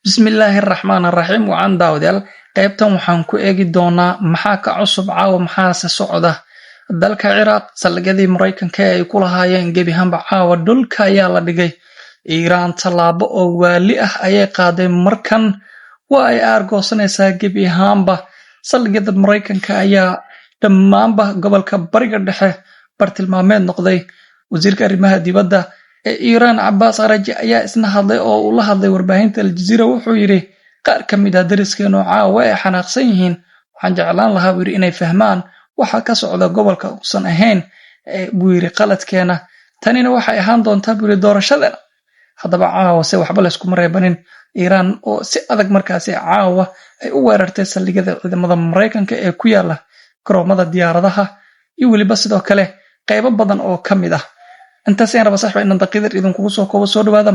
Bismillahirrahmanirrahiim waxaan daawadayaal qaybtan waxaan ku eegi doonaa maxaa ka cusub caawa maxaase socda dalka Ciraaq salgadii Mareykanka ay ku lahaayeen gebi ahaanba caawa dhulka ayaa la dhigay Iiraan talaabo oo waali ah ayay qaaday markan waa ay aargoosanaysaa gebi ahaanba salgada Mareykanka ayaa dhammaanba gobolka bariga dhexe bartilmaameed noqday wasiirka arrimaha dibadda ee Iiraan Abbas Araghchi ayaa isna hadlay oo uu la hadlay warbaahinta Al Jazeera wuxuu yiri qaar ka mid ah dariskeena caawa ay xanaaqsan yihiin waxaan jeclaan lahaa buu inay fahmaan waxa ka socda gobolka uusan ahayn buu yiri qaladkeena tanina waxay ahaan doontaa buu doorashada haddaba caawa se waxba la isku mareebanin Iiraan oo si adag markaasi caawa ay u weerartay saldhigyada ciidamada Mareykanka ee ku yaala garoomada diyaaradaha iyo waliba sidoo kale qaybo badan oo kamid ah انت سين ربا صاحبي ان دقيقه idin kugu soo koobo soo dhawaada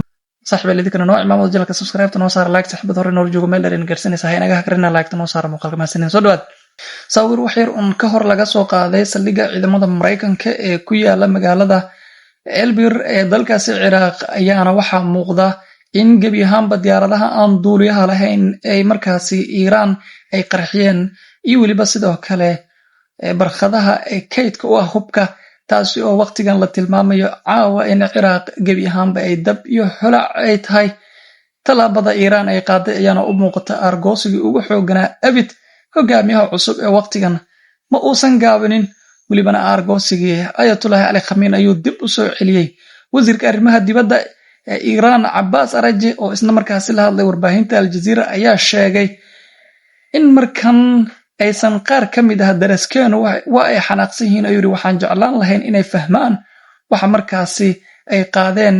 صاحبي lidikana noo imaamada jalka subscribe noo saar like saxbad hore noo joogo meel dheerin garsinaysa haynaga hakrina like noo saar muuqaalka maasineen soo dhawaad sawir wax yar un ka hor laga soo qaaday saldhigga ciidamada Mareykanka ee ku yaala magaalada Elbir ee dalkaasi Ciraaq ayaana waxa muuqda in gebi ahaanba diyaaradaha aan duuliyaha lahayn ay markaasi Iiraan ay qarxiyeen iyo waliba sidoo kale barkhadaha ee kaydka u ah hubka taasi oo waqtigan la tilmaamayo caawa in Ciraaq gebi ahaanba ay dab iyo holac ay tahay talaabada Iiraan ay qaaday ayaana u muuqata argoosigii ugu xooganaa abid hogaamiyaha cusub ee waqtigan ma uusan gaabinin walibana argoosigii Ayatollah Ali Khamenei ayuu dib u soo celiyay wasiirka arrimaha dibadda ee Iiraan Abbas Araghchi oo isna markaasi la hadlay warbaahinta Al Jazeera ayaa sheegay in markan aysan qaar ka mid ah daraskeenu waa ay xanaaqsan yihiin ayuu waxaan jeclaan lahayn inay fahmaan waxa markaasi ay qaadeen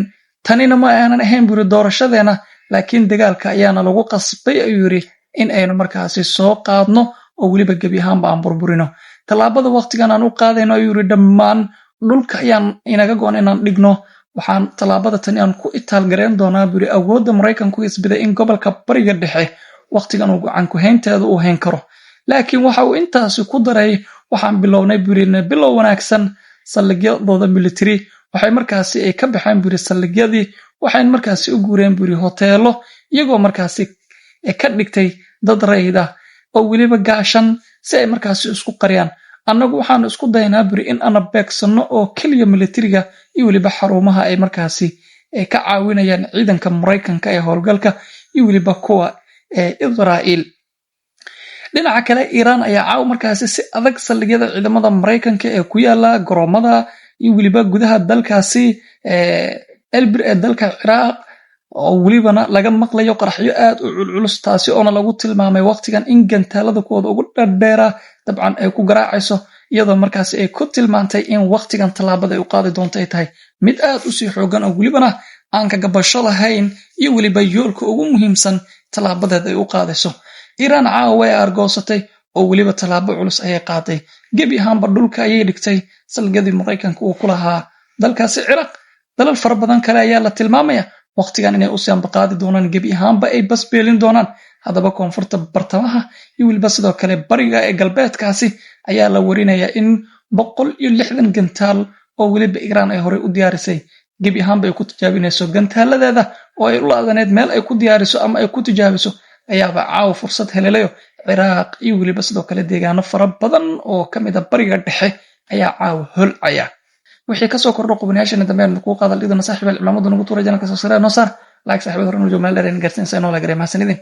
tanina ma aanan ahayn buri doorashadeena laakiin dagaalka ayaana lagu qasbay ayuu yiri in aynu markaasi soo qaadno oo waliba gebi ahaanba aan burburino talaabada waqtigan aan u qaadayno ayuu yiri dhammaan dhulka ayaan inaga go'an inaan dhigno waxaan talaabada tan aan ku itaal gareen doonaa buri awoodda Mareykanku isbiday in gobolka bariga dhexe waqtigan uu gacan ku haynteedu uu hayn karo laakiin waxa uu intaas ku daray waxaan bilownay burina bilow wanaagsan saldhigyadooda military waxay markaasi ay ka baxeen buri saldhigyadii waxay markaasi u guureen buri hoteelo iyagoo markaasi ka dhigtay dad rayida oo waliba gaashan si ay markaasi isku qariyaan annagu waxaan isku daynaa buri in aan beegsano oo kaliya militariga iyo waliba xarumaha ay markaasi ka caawinayaan ciidanka Mareykanka ee howlgalka iyo waliba kuwa Israa'iil dhinaca kale Iiraan ayaa caaw markaasi si adag saldhigyada ciidamada Mareykanka ee ku yaala garoomada iyo waliba gudaha dalkaasi Elbir ee dalka Ciraaq oo walibana laga maqlayo qaraxyo aad u culculus taasi oo lagu tilmaamay waqtigan in gantaalada kooda ugu dheeraa dabcan ay ku garaacayso iyadoo markaasi ay ku tilmaantay in waqtigan talaabada ay u qaadi doonto ay tahay mid aad u sii xoogan oo walibana aan ka gabasho lahayn iyo waliba yoolka ugu muhiimsan talaabadeeda ay u qaadayso Iiraan caawa way argoosatay oo waliba talaabo culus ayay qaaday gebi ahaanba dhulka ayay dhigtay salgadii Mareykanka uu ku lahaa dalkaasi Ciraaq dalal fara badan kale ayaa la tilmaamaya waqtigan inay u sii qaadi doonaan gebi ahaanba ay basbeelin doonaan hadaba koonfurta bartamaha iyo waliba sidoo kale bariga ee galbeedkaasi ayaa la warinayaa in 160 gantaal oo waliba Iiraan ay hore u diyaarisay gebi ahaanba ay ku tijaabinayso gantaaladeeda oo ay u laadaneed meel ay ku diyaariso ama ay ku tijaabiso ayaaba caaw fursad helayo Ciraaq iyo waliba sidoo kale deegaano fara badan oo kamid ah bariga dhexe ayaa caaw holcaya wixii ka soo kordho qubnayaashana dambe ku qaadal idina saaxiib ciidamada nagu tuurayna ka soo saarno sar like saaxiib hore noo joogo meel dheer in garsin sayno la gareema sanadin